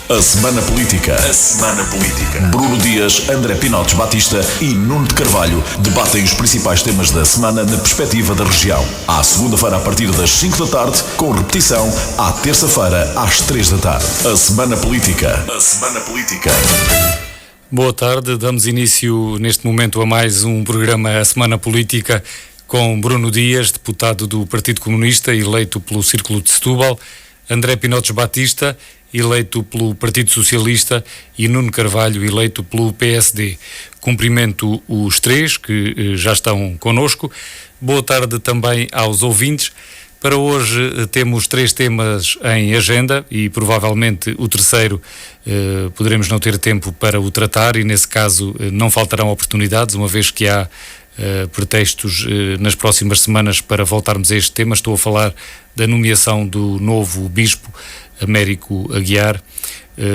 A Semana Política. A Semana Política. Bruno Dias, André Pinotes Batista e Nuno de Carvalho debatem os principais temas da semana na perspectiva da região. À segunda-feira a partir das 5 da tarde, com repetição à terça-feira às 3 da tarde. A Semana Política. A Semana Política. Boa tarde, damos início neste momento a mais um programa A Semana Política com Bruno Dias, deputado do Partido Comunista, eleito pelo Círculo de Setúbal, André Pinotes Batista, eleito pelo Partido Socialista, e Nuno Carvalho, eleito pelo PSD. Cumprimento os três que já estão connosco. Boa tarde também aos ouvintes. Para hoje temos 3 temas em agenda e provavelmente o terceiro poderemos não ter tempo para o tratar, e nesse caso não faltarão oportunidades, uma vez que há pretextos nas próximas semanas para voltarmos a este tema. Estou a falar da nomeação do novo Bispo Américo Aguiar.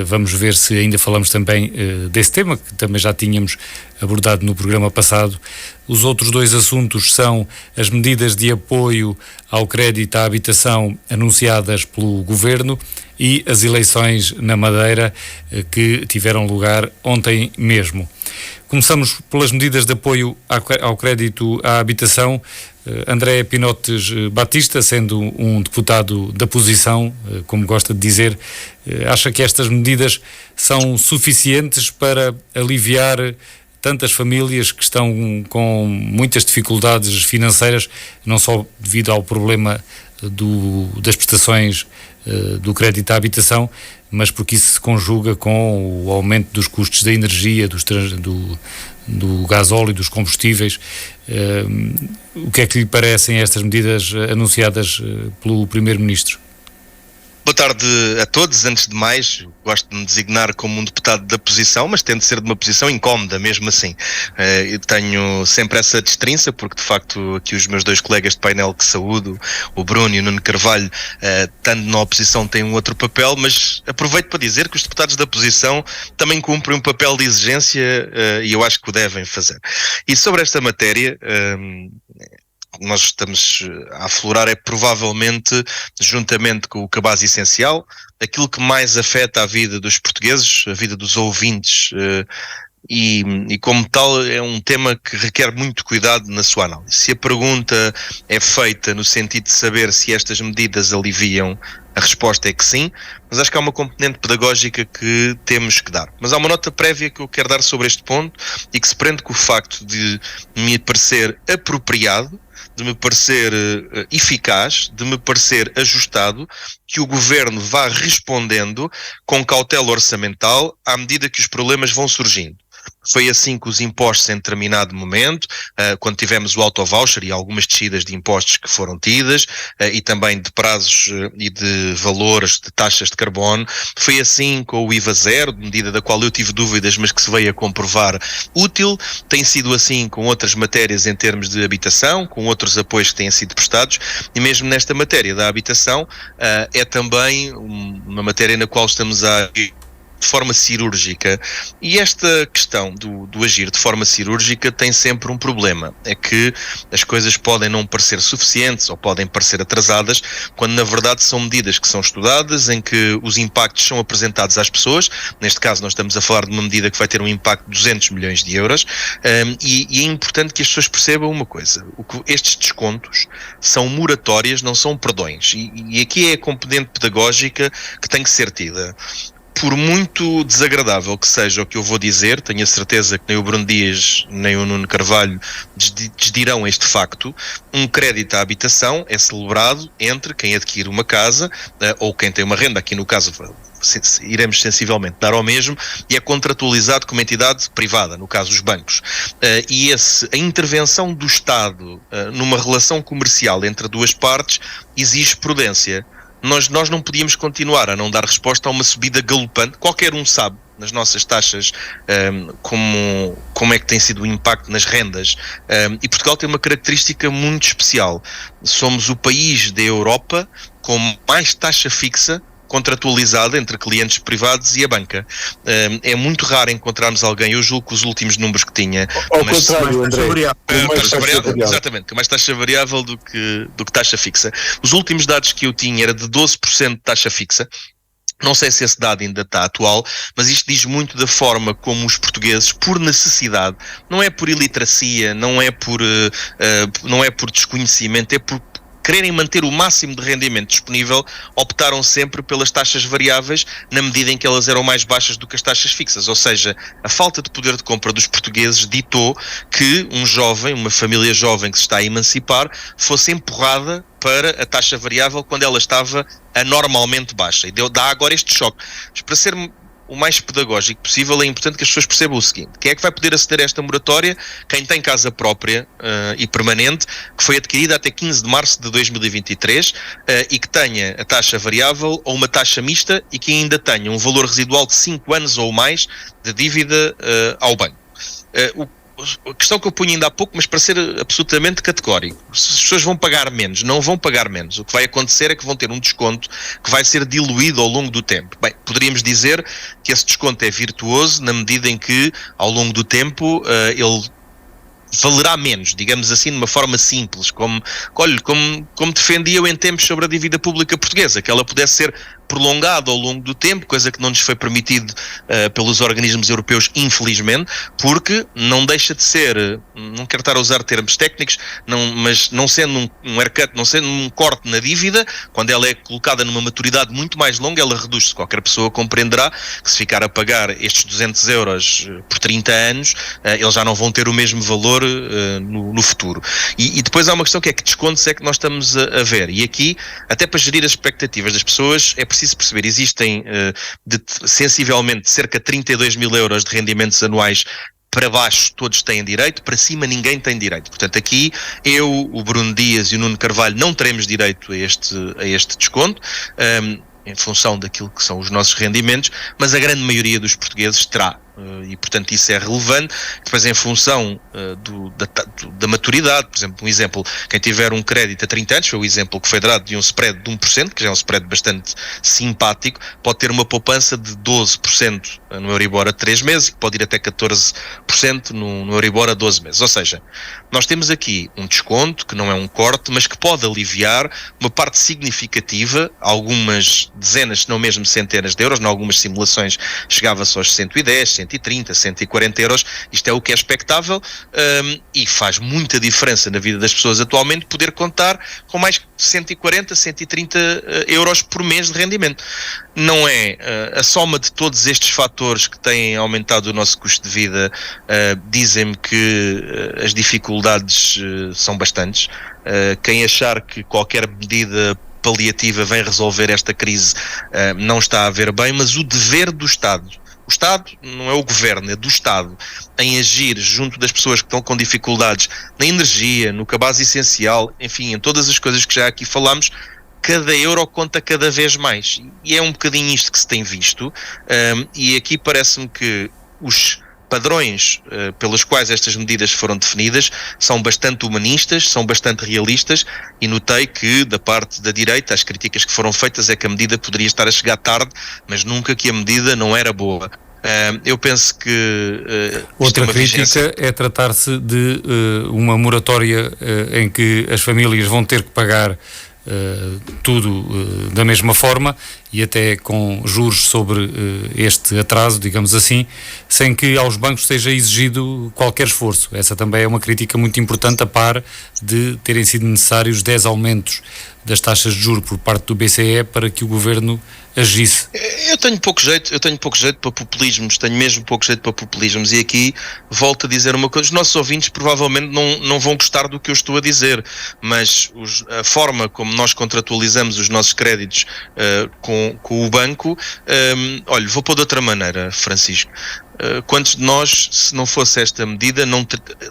Vamos ver se ainda falamos também desse tema, que também já tínhamos abordado no programa passado. Os outros 2 assuntos são as medidas de apoio ao crédito à habitação anunciadas pelo Governo e as eleições na Madeira que tiveram lugar ontem mesmo. Começamos pelas medidas de apoio ao crédito à habitação. André Pinotes Batista, sendo um deputado da posição, como gosta de dizer, acha que estas medidas são suficientes para aliviar tantas famílias que estão com muitas dificuldades financeiras, não só devido ao problema das prestações do crédito à habitação, mas porque isso se conjuga com o aumento dos custos da energia, do gasóleo, dos combustíveis. O que é que lhe parecem estas medidas anunciadas pelo Primeiro-Ministro? Boa tarde a todos. Antes de mais, gosto de me designar como um deputado da posição, mas tento ser de uma posição incómoda, mesmo assim. Eu tenho sempre essa destrinça, porque de facto aqui os meus 2 colegas de painel que saúdo, o Bruno e o Nuno Carvalho, estando na oposição têm um outro papel, mas aproveito para dizer que os deputados da posição também cumprem um papel de exigência e eu acho que o devem fazer. E sobre esta matéria, nós estamos a aflorar é provavelmente, juntamente com o cabaz essencial, aquilo que mais afeta a vida dos portugueses, a vida dos ouvintes, e como tal é um tema que requer muito cuidado na sua análise. Se a pergunta é feita no sentido de saber se estas medidas aliviam, a resposta é que sim, mas acho que há uma componente pedagógica que temos que dar. Mas há uma nota prévia que eu quero dar sobre este ponto e que se prende com o facto de me parecer apropriado, de me parecer eficaz, de me parecer ajustado, que o Governo vá respondendo com cautela orçamental à medida que os problemas vão surgindo. Foi assim com os impostos em determinado momento, quando tivemos o auto-voucher e algumas descidas de impostos que foram tidas, e também de prazos e de valores de taxas de carbono. Foi assim com o IVA zero, medida da qual eu tive dúvidas, mas que se veio a comprovar útil. Tem sido assim com outras matérias em termos de habitação, com outros apoios que têm sido prestados, e mesmo nesta matéria da habitação, é também uma matéria na qual estamos a de forma cirúrgica, e esta questão do agir de forma cirúrgica tem sempre um problema, é que as coisas podem não parecer suficientes ou podem parecer atrasadas, quando na verdade são medidas que são estudadas, em que os impactos são apresentados às pessoas. Neste caso nós estamos a falar de uma medida que vai ter um impacto de 200 milhões de euros, e é importante que as pessoas percebam uma coisa: estes descontos são moratórias, não são perdões, e aqui é a componente pedagógica que tem que ser tida. Por muito desagradável que seja o que eu vou dizer, tenho a certeza que nem o Bruno Dias nem o Nuno Carvalho desdirão este facto. Um crédito à habitação é celebrado entre quem adquire uma casa ou quem tem uma renda, aqui no caso iremos sensivelmente dar ao mesmo, e é contratualizado com uma entidade privada, no caso os bancos. E a intervenção do Estado numa relação comercial entre 2 partes exige prudência. Nós não podíamos continuar a não dar resposta a uma subida galopante. Qualquer um sabe, nas nossas taxas, como é que tem sido o impacto nas rendas. E Portugal tem uma característica muito especial. Somos o país da Europa com mais taxa fixa contratualizada entre clientes privados e a banca. É muito raro encontrarmos alguém, eu julgo que os últimos números que tinha... Ao contrário, André. Taxa variável, exatamente, que mais taxa variável do que taxa fixa. Os últimos dados que eu tinha era de 12% de taxa fixa, Não sei se esse dado ainda está atual, mas isto diz muito da forma como os portugueses, por necessidade, não é por iliteracia, não é por desconhecimento, é por quererem manter o máximo de rendimento disponível, optaram sempre pelas taxas variáveis na medida em que elas eram mais baixas do que as taxas fixas. Ou seja, a falta de poder de compra dos portugueses ditou que um jovem, uma família jovem que se está a emancipar, fosse empurrada para a taxa variável quando ela estava anormalmente baixa. E dá agora este choque. Mas para ser o mais pedagógico possível, é importante que as pessoas percebam o seguinte: quem é que vai poder aceder a esta moratória? Quem tem casa própria e permanente, que foi adquirida até 15 de março de 2023 e que tenha a taxa variável ou uma taxa mista e que ainda tenha um valor residual de 5 anos ou mais de dívida ao banco. A questão que eu punho ainda há pouco, mas para ser absolutamente categórico: se as pessoas vão pagar menos, não vão pagar menos. O que vai acontecer é que vão ter um desconto que vai ser diluído ao longo do tempo. Bem, poderíamos dizer que esse desconto é virtuoso na medida em que, ao longo do tempo, ele valerá menos, digamos assim, de uma forma simples, como defendi eu em tempos sobre a dívida pública portuguesa, que ela pudesse ser prolongada ao longo do tempo, coisa que não nos foi permitido pelos organismos europeus, infelizmente, porque não deixa de ser, não quero estar a usar termos técnicos, mas não sendo um haircut, não sendo um corte na dívida, quando ela é colocada numa maturidade muito mais longa, ela reduz-se. Qualquer pessoa compreenderá que se ficar a pagar estes 200 euros por 30 anos, eles já não vão ter o mesmo valor no futuro. E depois há uma questão que é: que descontos é que nós estamos a ver? E aqui, até para gerir as expectativas das pessoas, é preciso perceber: existem sensivelmente cerca de 32 mil euros de rendimentos anuais. Para baixo todos têm direito, para cima ninguém tem direito. Portanto, aqui eu, o Bruno Dias e o Nuno Carvalho não teremos direito a este desconto, em função daquilo que são os nossos rendimentos, mas a grande maioria dos portugueses terá. E, portanto, isso é relevante. Depois, em função da maturidade, por exemplo, um exemplo: quem tiver um crédito a 30 anos, foi o exemplo que foi dado de um spread de 1%, que já é um spread bastante simpático, pode ter uma poupança de 12% no Euribor a 3 meses, que pode ir até 14% no Euribor a 12 meses. Ou seja, nós temos aqui um desconto, que não é um corte, mas que pode aliviar uma parte significativa, algumas dezenas, se não mesmo centenas de euros. Em algumas simulações chegava-se aos 110, 130, 140 euros. Isto é o que é expectável, e faz muita diferença na vida das pessoas atualmente poder contar com mais 140, 130 euros por mês de rendimento. Não é a soma de todos estes fatores que têm aumentado o nosso custo de vida. Dizem-me que as dificuldades são bastantes. Quem achar que qualquer medida paliativa vem resolver esta crise não está a ver bem, mas o dever do Estado, o Estado não é o governo, é do Estado, em agir junto das pessoas que estão com dificuldades na energia, no cabaz essencial, enfim, em todas as coisas que já aqui falámos. Cada euro conta cada vez mais, e é um bocadinho isto que se tem visto, e aqui parece-me que os padrões pelos quais estas medidas foram definidas são bastante humanistas, são bastante realistas, e notei que, da parte da direita, as críticas que foram feitas é que a medida poderia estar a chegar tarde, mas nunca que a medida não era boa. Eu penso que outra crítica é tratar-se de uma moratória em que as famílias vão ter que pagar tudo da mesma forma e até com juros sobre este atraso, digamos assim, sem que aos bancos seja exigido qualquer esforço. Essa também é uma crítica muito importante, a par de terem sido necessários 10 aumentos das taxas de juros por parte do BCE para que o governo agisse. Eu tenho pouco jeito para populismos, tenho mesmo pouco jeito para populismos, e aqui volto a dizer uma coisa: os nossos ouvintes provavelmente não vão gostar do que eu estou a dizer, mas a forma como nós contratualizamos os nossos créditos com o banco, olha, vou pôr de outra maneira, Francisco. Quantos de nós, se não fosse esta medida,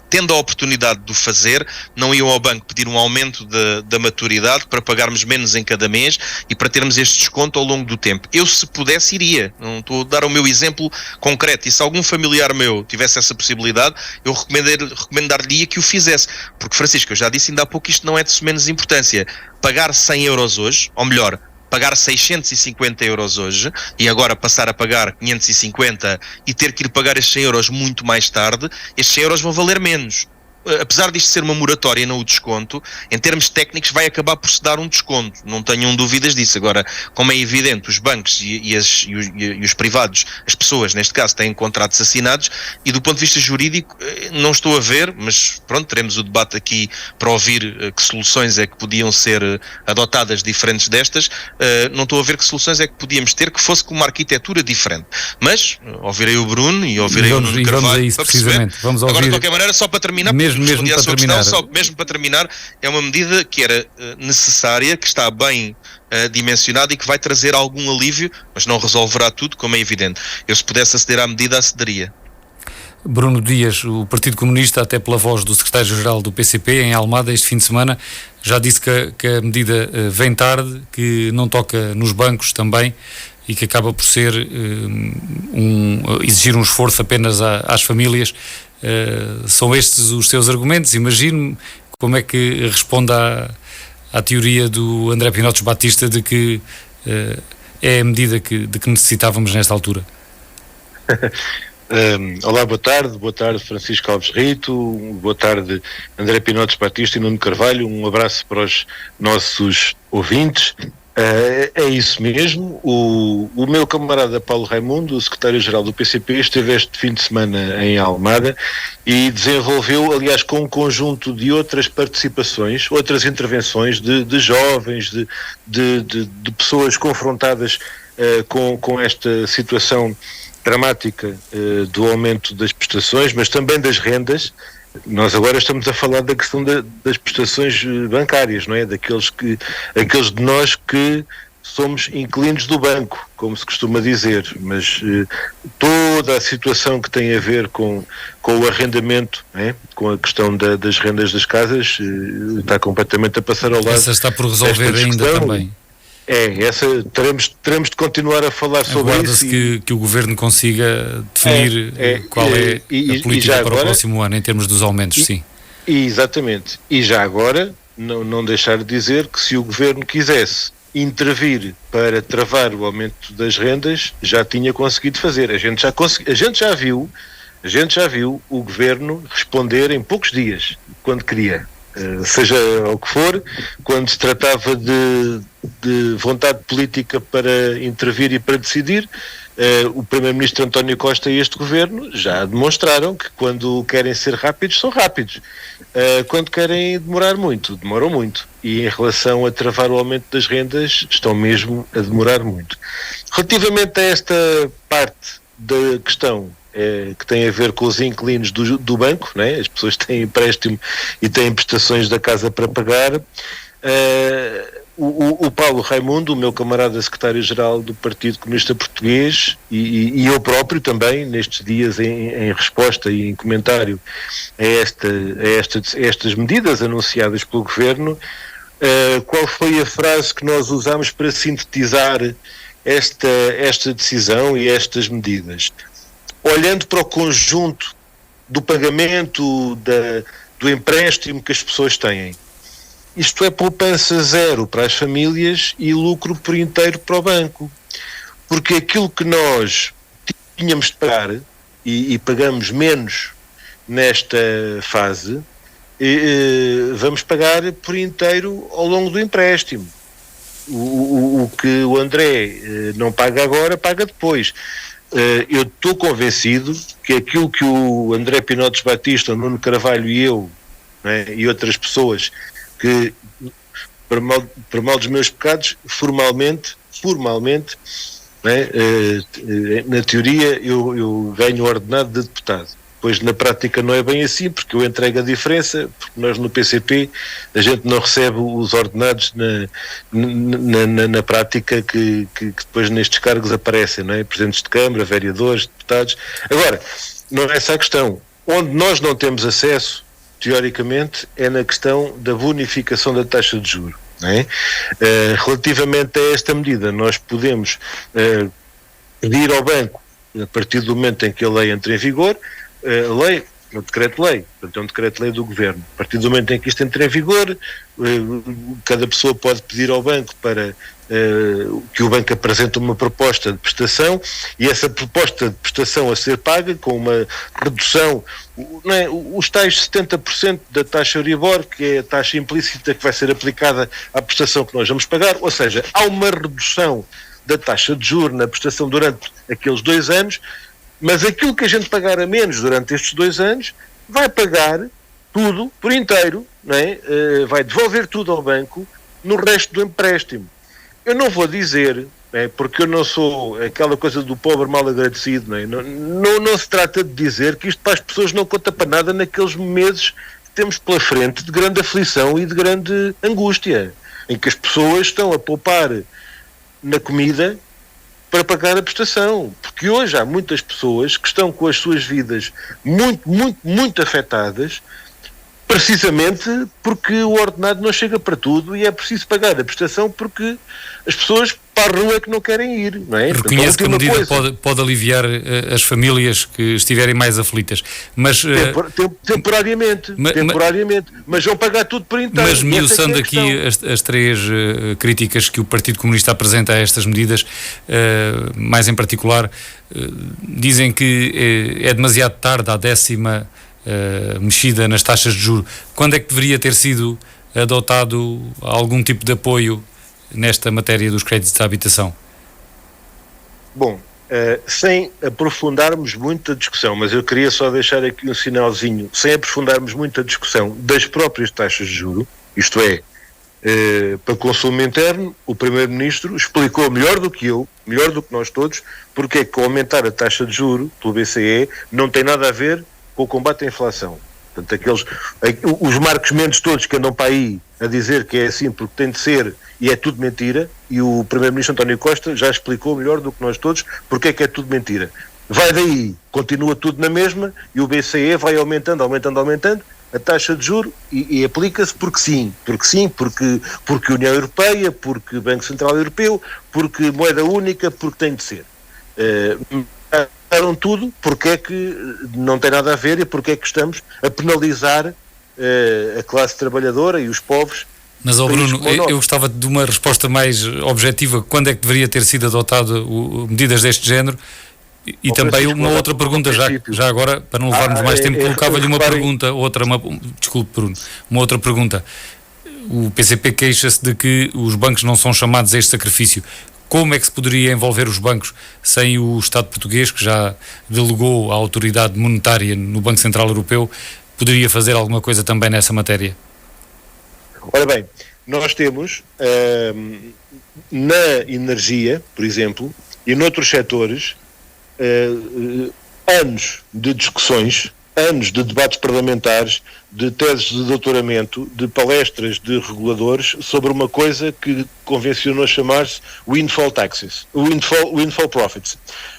tendo a oportunidade de o fazer, não iam ao banco pedir um aumento da maturidade para pagarmos menos em cada mês e para termos este desconto ao longo do tempo? Eu, se pudesse, iria. Não estou a dar o meu exemplo concreto, e se algum familiar meu tivesse essa possibilidade, eu recomendar-lhe que o fizesse. Porque, Francisco, eu já disse ainda há pouco, isto não é de menos importância. Pagar 100 euros hoje, ou melhor, pagar 650 euros hoje e agora passar a pagar 550 e ter que ir pagar estes 100 euros muito mais tarde, estes 100 euros vão valer menos. apesar disto ser uma moratória, não o desconto, em termos técnicos vai acabar por se dar um desconto, não tenham dúvidas disso. Agora, como é evidente, os bancos e os privados, as pessoas neste caso, têm contratos assinados, e do ponto de vista jurídico não estou a ver, mas pronto, teremos o debate aqui para ouvir que soluções é que podiam ser adotadas diferentes destas. Não estou a ver que soluções é que podíamos ter que fosse com uma arquitetura diferente, mas ouvirei o Bruno e ouvirei o Nuno Carvalho, vamos a isso, para perceber. Vamos ouvir. Agora, de qualquer maneira, só para terminar, mesmo para terminar, é uma medida que era necessária, que está bem dimensionada e que vai trazer algum alívio, mas não resolverá tudo, como é evidente. Eu, se pudesse aceder à medida, acederia. Bruno Dias, o Partido Comunista, até pela voz do secretário-geral do PCP, em Almada, este fim de semana, já disse que a medida vem tarde, que não toca nos bancos também e que acaba por ser exigir um esforço apenas às famílias. São estes os seus argumentos? Imagino. Como é que responde à teoria do André Pinotes Batista de que é a medida de que necessitávamos nesta altura? Olá, boa tarde Francisco Alves Rito, boa tarde André Pinotes Batista e Nuno Carvalho, um abraço para os nossos ouvintes. É isso mesmo, o meu camarada Paulo Raimundo, o secretário-geral do PCP, esteve este fim de semana em Almada e desenvolveu, aliás, com um conjunto de outras participações, outras intervenções de jovens, de pessoas confrontadas com esta situação dramática do aumento das prestações, mas também das rendas. Nós agora estamos a falar da questão das prestações bancárias, não é? Aqueles de nós que somos inquilinos do banco, como se costuma dizer, mas toda a situação que tem a ver com o arrendamento, é? Com a questão das rendas das casas, está completamente a passar ao lado. Essa está por resolver ainda também. Essa teremos de continuar a falar sobre isso. Aguarda-se que o Governo consiga definir qual é a política para o próximo ano, em termos dos aumentos, sim. Exatamente. E já agora, não deixar de dizer que se o Governo quisesse intervir para travar o aumento das rendas, já tinha conseguido fazer. A gente já viu o Governo responder em poucos dias, quando queria. Seja o que for, quando se tratava de vontade política para intervir e para decidir, o Primeiro-Ministro António Costa e este Governo já demonstraram que quando querem ser rápidos, são rápidos. Quando querem demorar muito, demoram muito. E em relação a travar o aumento das rendas, estão mesmo a demorar muito. Relativamente a esta parte da questão que tem a ver com os inquilinos do banco, né? As pessoas têm empréstimo e têm prestações da casa para pagar. O Paulo Raimundo, o meu camarada secretário-geral do Partido Comunista Português, e eu próprio também, nestes dias, em resposta e em comentário a estas medidas anunciadas pelo Governo, qual foi a frase que nós usamos para sintetizar esta decisão e estas medidas? Olhando para o conjunto do pagamento do empréstimo que as pessoas têm, isto é poupança zero para as famílias e lucro por inteiro para o banco, porque aquilo que nós tínhamos de pagar e pagamos menos nesta fase, vamos pagar por inteiro ao longo do empréstimo. O que o André não paga agora, paga depois. Eu estou convencido que aquilo que o André Pinotes Batista, o Nuno Carvalho e eu, né, e outras pessoas que, para mal dos meus pecados, formalmente, né, na teoria eu ganho ordenado de deputado. Pois na prática não é bem assim, porque eu entrego a diferença, porque nós no PCP a gente não recebe os ordenados na prática que depois nestes cargos aparecem, não é? Presidentes de Câmara, vereadores, deputados. Agora, não é essa a questão. Onde nós não temos acesso, teoricamente, é na questão da bonificação da taxa de juros, não é? Relativamente a esta medida, nós podemos pedir ao banco, a partir do momento em que a lei entra em vigor, a lei no decreto-lei, portanto é um decreto-lei do Governo. A partir do momento em que isto entra em vigor, cada pessoa pode pedir ao banco para que o banco apresente uma proposta de prestação, e essa proposta de prestação a ser paga com uma redução, não é, os tais 70% da taxa Euribor, que é a taxa implícita que vai ser aplicada à prestação que nós vamos pagar, ou seja, há uma redução da taxa de juros na prestação durante aqueles 2 anos, mas aquilo que a gente pagar a menos durante estes 2 anos vai pagar tudo por inteiro, não é? Vai devolver tudo ao banco no resto do empréstimo. Eu não vou dizer, não é, porque eu não sou aquela coisa do pobre mal agradecido, não é? Não se trata de dizer que isto para as pessoas não conta para nada naqueles meses que temos pela frente de grande aflição e de grande angústia, em que as pessoas estão a poupar na comida para pagar a prestação, porque hoje há muitas pessoas que estão com as suas vidas muito afetadas, precisamente porque o ordenado não chega para tudo e é preciso pagar a prestação porque as pessoas para a rua que não querem ir, não é? Reconheço que a medida pode aliviar as famílias que estiverem mais aflitas, mas temporariamente, mas vão pagar tudo por inteiro. Mas miuçando aqui as 3 críticas que o Partido Comunista apresenta a estas medidas, mais em particular, dizem que é demasiado tarde à 10ª mexida nas taxas de juros. Quando é que deveria ter sido adotado algum tipo de apoio nesta matéria dos créditos de habitação? Bom, sem aprofundarmos muito a discussão, mas eu queria só deixar aqui um sinalzinho, sem aprofundarmos muito a discussão das próprias taxas de juros, isto é, para consumo interno, o Primeiro-Ministro explicou melhor do que eu, melhor do que nós todos, porque é que aumentar a taxa de juros pelo BCE não tem nada a ver com o combate à inflação. Portanto, os Marcos Mendes todos que andam para aí a dizer que é assim porque tem de ser e é tudo mentira, e o Primeiro-Ministro António Costa já explicou melhor do que nós todos porque é que é tudo mentira. Vai daí, continua tudo na mesma, e o BCE vai aumentando a taxa de juros e aplica-se porque União Europeia, porque Banco Central Europeu, porque moeda única, porque tem de ser. Tudo, porque é que não tem nada a ver e porque é que estamos a penalizar a classe trabalhadora e os povos. Mas, Bruno, eu gostava de uma resposta mais objetiva. Quando é que deveria ter sido adotado medidas deste género? E também uma outra pergunta, já agora, para não levarmos mais tempo, colocava-lhe uma pergunta, desculpe, Bruno, uma outra pergunta. O PCP queixa-se de que os bancos não são chamados a este sacrifício. Como é que se poderia envolver os bancos sem o Estado português, que já delegou a autoridade monetária no Banco Central Europeu, poderia fazer alguma coisa também nessa matéria? Ora bem, nós temos na energia, por exemplo, e noutros setores, anos de discussões, anos de debates parlamentares, de teses de doutoramento, de palestras de reguladores sobre uma coisa que convencionou chamar-se windfall taxes, windfall profits.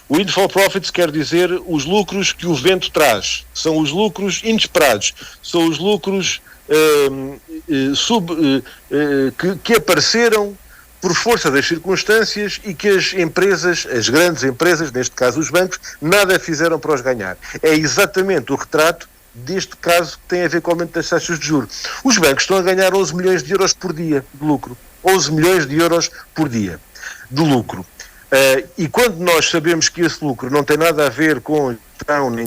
Windfall profits quer dizer os lucros que o vento traz, são os lucros inesperados, são os lucros que apareceram por força das circunstâncias e que as empresas, as grandes empresas, neste caso os bancos, nada fizeram para os ganhar. É exatamente o retrato deste caso que tem a ver com o aumento das taxas de juros. Os bancos estão a ganhar 11 milhões de euros por dia de lucro. 11 milhões de euros por dia de lucro. E quando nós sabemos que esse lucro não tem nada a ver com...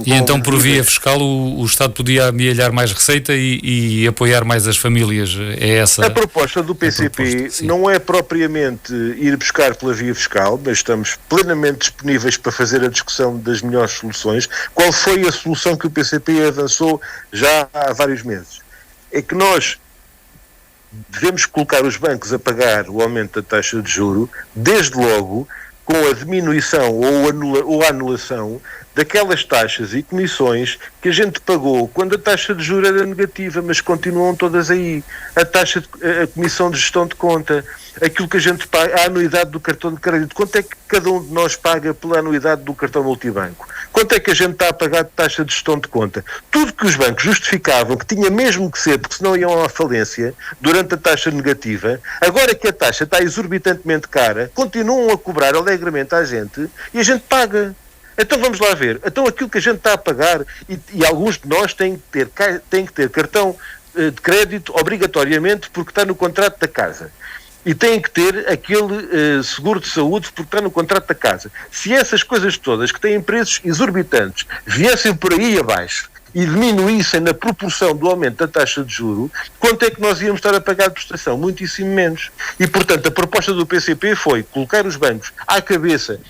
E então, por via fiscal, o Estado podia amealhar mais receita e apoiar mais as famílias? É essa a proposta do PCP? Não é propriamente ir buscar pela via fiscal, mas estamos plenamente disponíveis para fazer a discussão das melhores soluções. Qual foi a solução que o PCP avançou já há vários meses? É que nós devemos colocar os bancos a pagar o aumento da taxa de juro, desde logo com a diminuição ou a anulação daquelas taxas e comissões que a gente pagou quando a taxa de juros era negativa, mas continuam todas aí. A comissão de gestão de conta, aquilo que a gente paga, a anuidade do cartão de crédito, quanto é que cada um de nós paga pela anuidade do cartão multibanco? Quanto é que a gente está a pagar de taxa de gestão de conta? Tudo que os bancos justificavam que tinha mesmo que ser, porque senão iam à falência, durante a taxa negativa, agora que a taxa está exorbitantemente cara, continuam a cobrar alegremente à gente e a gente paga. Então vamos lá ver. Então aquilo que a gente está a pagar, e alguns de nós têm que ter cartão de crédito obrigatoriamente porque está no contrato da casa. E têm que ter aquele seguro de saúde porque está no contrato da casa. Se essas coisas todas, que têm preços exorbitantes, viessem por aí abaixo e diminuíssem na proporção do aumento da taxa de juro, quanto é que nós íamos estar a pagar de prestação? Muitíssimo menos. E, portanto, a proposta do PCP foi colocar os bancos à cabeça,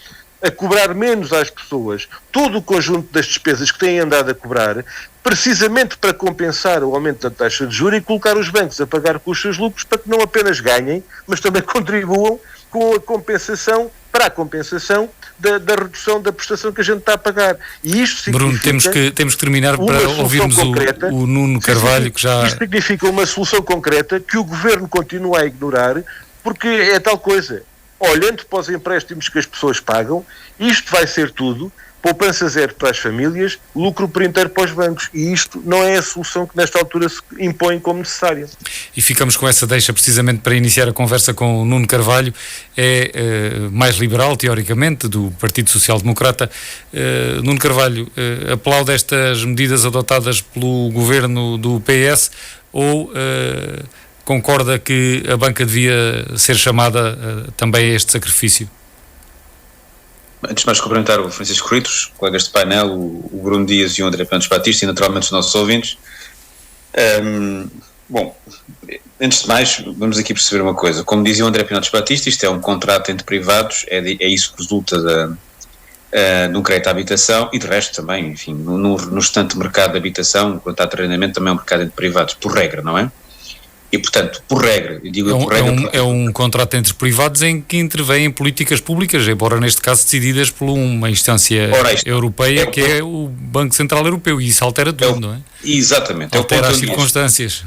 a cobrar menos às pessoas todo o conjunto das despesas que têm andado a cobrar, precisamente para compensar o aumento da taxa de juros, e colocar os bancos a pagar com os seus lucros para que não apenas ganhem, mas também contribuam com a compensação, para a compensação da redução da prestação que a gente está a pagar. E isto significa... Bruno, temos que terminar para ouvirmos o Nuno Carvalho, que já... Isto significa uma solução concreta que o Governo continua a ignorar, porque é tal coisa. Olhando para os empréstimos que as pessoas pagam, isto vai ser tudo poupança zero para as famílias, lucro por inteiro para os bancos. E isto não é a solução que nesta altura se impõe como necessária. E ficamos com essa deixa precisamente para iniciar a conversa com o Nuno Carvalho. É mais liberal, teoricamente, do Partido Social Democrata. Nuno Carvalho, aplaude estas medidas adotadas pelo governo do PS ou concorda que a banca devia ser chamada também a este sacrifício? Antes de mais, cumprimentar o Francisco Rito, os colegas de painel, o Bruno Dias e o André Pinotes Batista, e naturalmente os nossos ouvintes. Bom, antes de mais, vamos aqui perceber uma coisa. Como dizia o André Pinotes Batista, isto é um contrato entre privados, é isso que resulta de um crédito à habitação, e de resto também, enfim, no restante mercado de habitação, o contrato de arrendamento também é um mercado entre privados, por regra, não é? E, portanto, por regra, eu digo por regra... É um contrato entre privados em que intervêm políticas públicas, embora neste caso decididas por uma instância europeia, que é o Banco Central Europeu, e isso altera tudo, não é? Exatamente. Altera as circunstâncias.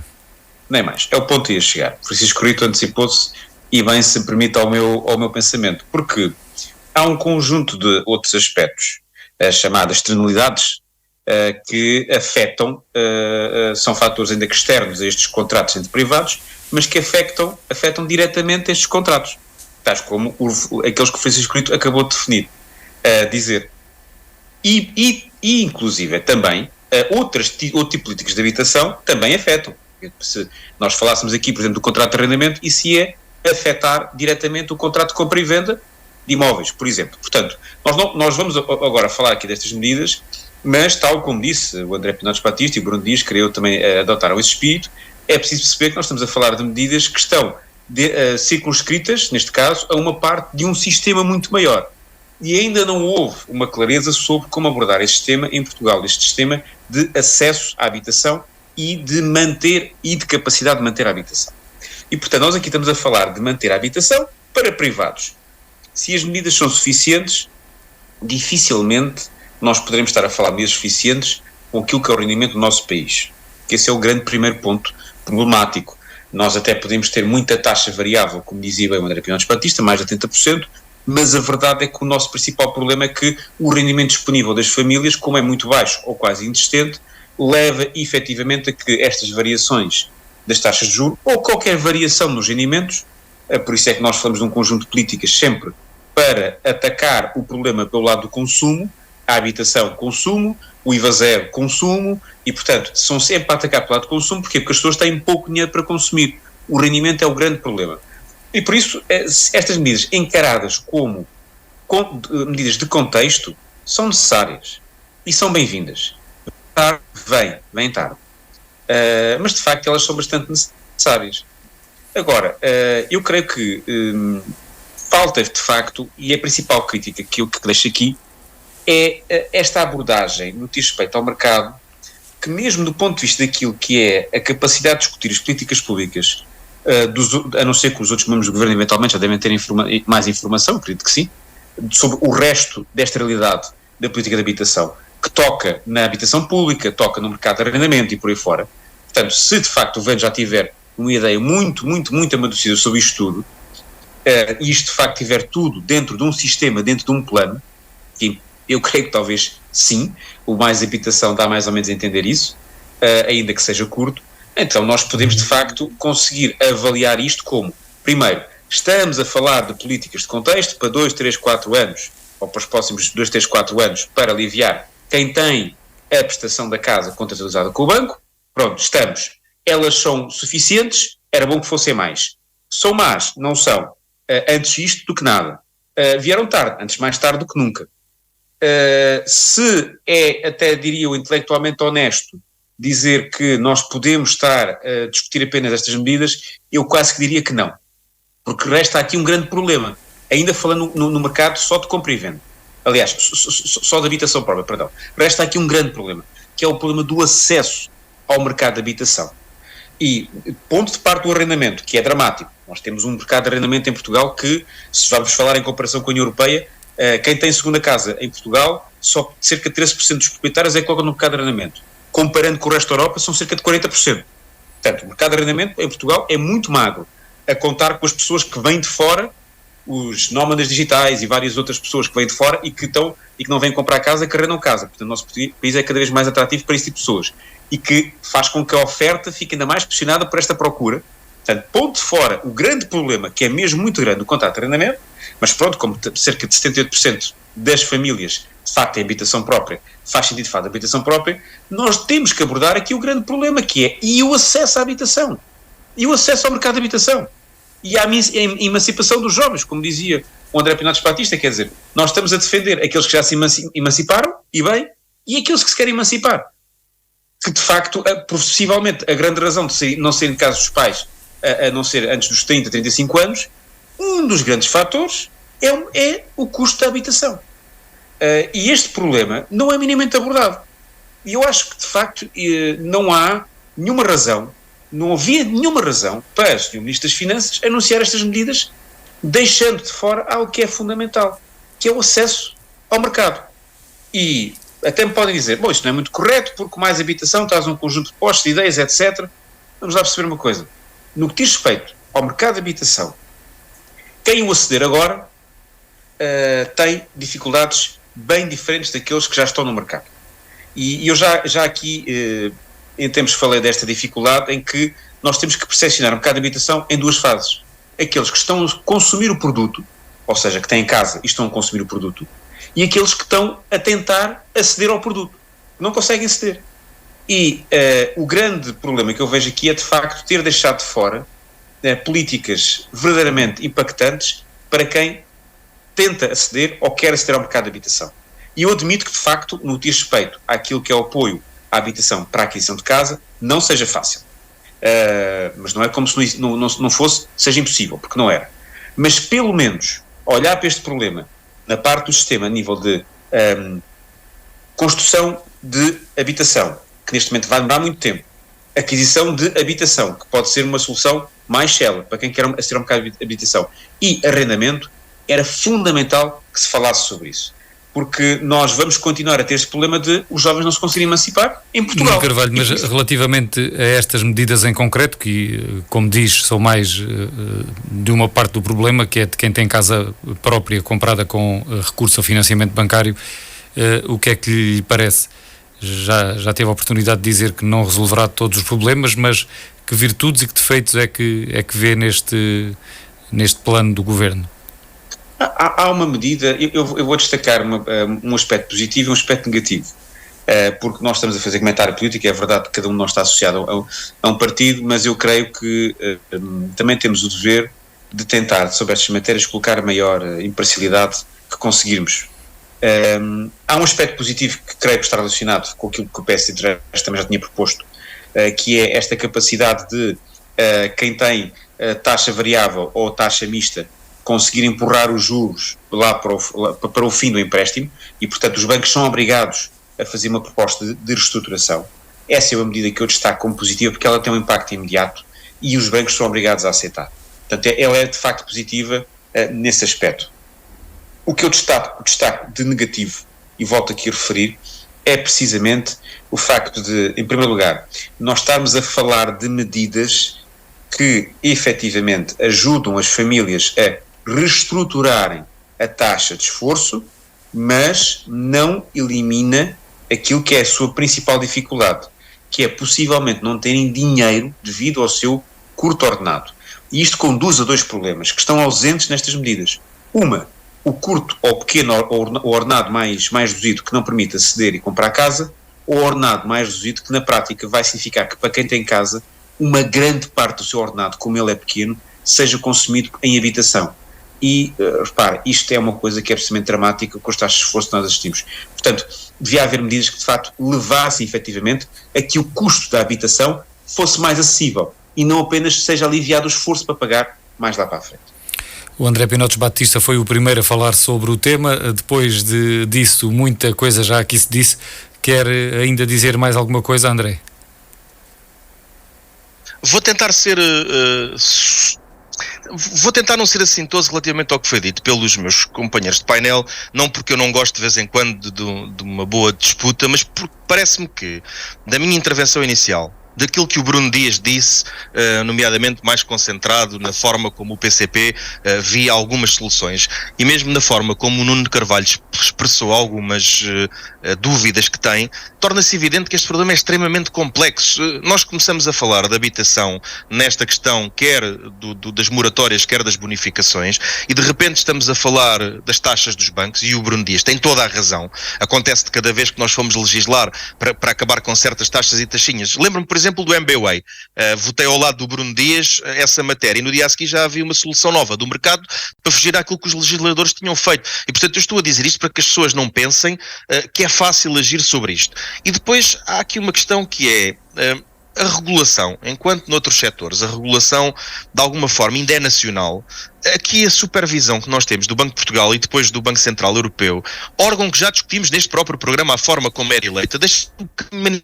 Nem mais. É o ponto que ia chegar. Francisco Rito antecipou-se, e bem se permite ao meu pensamento, porque há um conjunto de outros aspectos, as chamadas externalidades, que afetam, são fatores ainda que externos a estes contratos entre privados, mas que afetam diretamente estes contratos, tais como aqueles que o Francisco Rito acabou de definir, dizer. E inclusive também outro tipo de políticas de habitação também afetam. Se nós falássemos aqui, por exemplo, do contrato de arrendamento, isso ia afetar diretamente o contrato de compra e venda de imóveis, por exemplo. Portanto, nós vamos agora falar aqui destas medidas, mas, tal como disse o André Pinotes Batista e o Bruno Dias, que eu também adotaram esse espírito, é preciso perceber que nós estamos a falar de medidas que estão circunscritas, neste caso, a uma parte de um sistema muito maior. E ainda não houve uma clareza sobre como abordar este sistema em Portugal, este sistema de acesso à habitação e de capacidade de manter a habitação. E, portanto, nós aqui estamos a falar de manter a habitação para privados. Se as medidas são suficientes, dificilmente nós poderemos estar a falar de medidas suficientes com aquilo que é o rendimento do nosso país. Que esse é o grande primeiro ponto problemático. Nós até podemos ter muita taxa variável, como dizia bem o André Pinotes Batista, mais de 80%, mas a verdade é que o nosso principal problema é que o rendimento disponível das famílias, como é muito baixo ou quase inexistente, leva efetivamente a que estas variações das taxas de juros, ou qualquer variação nos rendimentos, por isso é que nós falamos de um conjunto de políticas sempre para atacar o problema pelo lado do consumo, a habitação, consumo, o IVA zero, consumo, e, portanto, são sempre para atacar pelo lado do consumo. Porquê? Porque as pessoas têm pouco dinheiro para consumir. O rendimento é o grande problema. E, por isso, estas medidas encaradas como medidas de contexto são necessárias e são bem-vindas. Vem tarde. Mas, de facto, elas são bastante necessárias. Agora, eu creio que falta, de facto, e a principal crítica que eu deixo aqui, é esta abordagem no que diz respeito ao mercado, que mesmo do ponto de vista daquilo que é a capacidade de discutir as políticas públicas, a não ser que os outros membros do governo eventualmente já devem ter mais informação, acredito que sim, sobre o resto desta realidade da política de habitação, que toca na habitação pública, toca no mercado de arrendamento e por aí fora. Portanto, se de facto o governo já tiver uma ideia muito amadurecida sobre isto tudo, e isto de facto tiver tudo dentro de um sistema, dentro de um plano, que eu creio que talvez sim, o Mais Habitação dá mais ou menos a entender isso, ainda que seja curto, então nós podemos de facto conseguir avaliar isto como, primeiro, estamos a falar de políticas de contexto para 2, 3, 4 anos, ou para os próximos 2, 3, 4 anos, para aliviar quem tem a prestação da casa contratualizada com o banco. Pronto, estamos. Elas são suficientes, era bom que fossem mais. São más? Não são. Antes isto do que nada. Vieram tarde, antes mais tarde do que nunca. Se é, até diria eu, intelectualmente honesto, dizer que nós podemos estar a discutir apenas estas medidas, eu quase que diria que não. Porque resta aqui um grande problema. Ainda falando no mercado só de compra e venda. Aliás, só de habitação própria, perdão. Resta aqui um grande problema, que é o problema do acesso ao mercado de habitação. E ponto de parte do arrendamento, que é dramático. Nós temos um mercado de arrendamento em Portugal que, se vamos falar em comparação com a União Europeia, quem tem segunda casa em Portugal, só cerca de 13% dos proprietários é que colocam no mercado de arrendamento. Comparando com o resto da Europa, são cerca de 40%. Portanto, o mercado de arrendamento em Portugal é muito magro, a contar com as pessoas que vêm de fora, os nómadas digitais e várias outras pessoas que vêm de fora e que não vêm comprar casa, que arrendam casa. Portanto, o nosso país é cada vez mais atrativo para esse tipo de pessoas e que faz com que a oferta fique ainda mais pressionada por esta procura. Portanto, ponto de fora o grande problema, que é mesmo muito grande, do contrato de arrendamento, mas pronto, como cerca de 78% das famílias de facto têm habitação própria, faz sentido falar de habitação própria, nós temos que abordar aqui o grande problema, que é e o acesso à habitação, e o acesso ao mercado de habitação, e a emancipação dos jovens, como dizia o André Pinotes Batista, quer dizer, nós estamos a defender aqueles que já se emanciparam, e bem, e aqueles que se querem emancipar, que de facto, possivelmente, a grande razão de não serem de casa dos pais, a não ser antes dos 30, 35 anos, um dos grandes fatores é o custo da habitação. E este problema não é minimamente abordado. E eu acho que, de facto, não há nenhuma razão, não havia nenhuma razão para o Sr. Ministro das Finanças anunciar estas medidas, deixando de fora algo que é fundamental, que é o acesso ao mercado. E até me podem dizer, bom, isto não é muito correto, porque mais habitação traz um conjunto de postos, de ideias, etc. Vamos lá perceber uma coisa. No que diz respeito ao mercado de habitação, quem o aceder agora tem dificuldades bem diferentes daqueles que já estão no mercado. E eu já aqui, em tempos falei desta dificuldade em que nós temos que percepcionar o mercado de habitação em duas fases. Aqueles que estão a consumir o produto, ou seja, que têm em casa e estão a consumir o produto, e aqueles que estão a tentar aceder ao produto, não conseguem aceder. E o grande problema que eu vejo aqui é, de facto, ter deixado de fora políticas verdadeiramente impactantes para quem tenta aceder ou quer aceder ao mercado de habitação. E eu admito que, de facto, no que diz respeito àquilo que é o apoio à habitação para a aquisição de casa, não seja fácil. Mas não é como se não fosse, seja impossível, porque não era. Mas, pelo menos, olhar para este problema na parte do sistema a nível de construção de habitação, que neste momento vai demorar muito tempo, aquisição de habitação, que pode ser uma solução mais célere para quem quer aceder ao mercado de habitação, e arrendamento, era fundamental que se falasse sobre isso. Porque nós vamos continuar a ter este problema de os jovens não se conseguirem emancipar em Portugal. Nuno Carvalho, mas relativamente a estas medidas em concreto, que, como diz, são mais de uma parte do problema, que é de quem tem casa própria comprada com recurso a financiamento bancário, o que é que lhe parece? Já teve a oportunidade de dizer que não resolverá todos os problemas, mas que virtudes e que defeitos é que vê neste plano do Governo? Há uma medida, eu vou destacar um aspecto positivo e um aspecto negativo, porque nós estamos a fazer comentário político, é verdade que cada um de nós está associado a um partido, mas eu creio que também temos o dever de tentar, sobre estas matérias, colocar a maior imparcialidade que conseguirmos. Há um aspecto positivo que creio que está relacionado com aquilo que o PSD também já tinha proposto, que é esta capacidade de quem tem taxa variável ou taxa mista conseguir empurrar os juros lá para o fim do empréstimo e, portanto, os bancos são obrigados a fazer uma proposta de reestruturação. Essa é uma medida que eu destaco como positiva porque ela tem um impacto imediato e os bancos são obrigados a aceitar. Portanto, ela é de facto positiva nesse aspecto. O que eu destaco de negativo, e volto aqui a referir, é precisamente o facto de, em primeiro lugar, nós estarmos a falar de medidas que efetivamente ajudam as famílias a reestruturarem a taxa de esforço, mas não elimina aquilo que é a sua principal dificuldade, que é possivelmente não terem dinheiro devido ao seu curto ordenado. E isto conduz a dois problemas que estão ausentes nestas medidas. o curto ou pequeno o ordenado mais reduzido que não permite aceder e comprar casa, ou o ordenado mais reduzido que na prática vai significar que para quem tem casa, uma grande parte do seu ordenado, como ele é pequeno, seja consumido em habitação. E, repare, isto é uma coisa que é absolutamente dramática com as taxas de esforço que nós assistimos. Portanto, devia haver medidas que de facto levassem efetivamente a que o custo da habitação fosse mais acessível e não apenas seja aliviado o esforço para pagar mais lá para a frente. O André Pinotes Batista foi o primeiro a falar sobre o tema. Depois disso, muita coisa já aqui se disse. Quer ainda dizer mais alguma coisa, André? Vou tentar não ser assintoso relativamente ao que foi dito pelos meus companheiros de painel, não porque eu não gosto de vez em quando de uma boa disputa, mas porque parece-me que, da minha intervenção inicial, daquilo que o Bruno Dias disse, nomeadamente mais concentrado na forma como o PCP via algumas soluções, e mesmo na forma como o Nuno de Carvalho expressou algumas dúvidas que tem, torna-se evidente que este problema é extremamente complexo. Nós começamos a falar da habitação nesta questão, quer das moratórias, quer das bonificações, e de repente estamos a falar das taxas dos bancos, e o Bruno Dias tem toda a razão. Acontece de cada vez que nós fomos legislar para acabar com certas taxas e taxinhas. Lembro-me, por exemplo, do MBWay. Votei ao lado do Bruno Dias essa matéria, e no dia a seguir já havia uma solução nova do mercado para fugir àquilo que os legisladores tinham feito. E, portanto, eu estou a dizer isto para que as pessoas não pensem que é fácil agir sobre isto. E depois há aqui uma questão que é a regulação, enquanto noutros setores a regulação de alguma forma ainda é nacional, aqui a supervisão que nós temos do Banco de Portugal e depois do Banco Central Europeu, órgão que já discutimos neste próprio programa, a forma como é eleita, deixa-me que